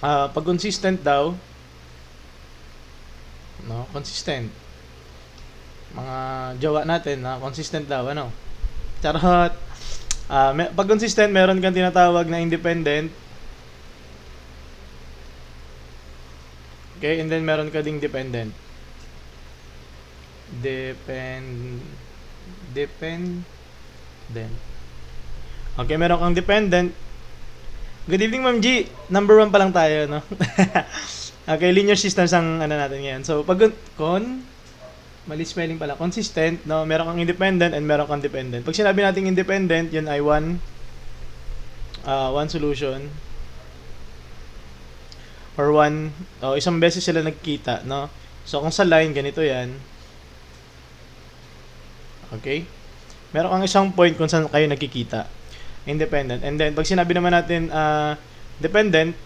Pag consistent daw, no, consistent. Mga jowa natin na consistent daw, ano. Charot. Pag consistent, meron kang tinatawag na independent. Okay, and then meron ka ding dependent. Dependent. Okay, meron kang dependent. Good evening, Ma'am G. Number 1 pa lang tayo, no? Okay, linear systems ang ano natin ngayon. So, pag mali spelling pala, consistent, no? Meron kang independent and meron kang dependent. Pag sinabi nating independent, yun ay one solution or isang beses sila nagkita, no? So, kung sa line, ganito yan. Okay? Meron kang isang point kung saan kayo nagkikita. Independent. And then, pag sinabi naman natin dependent,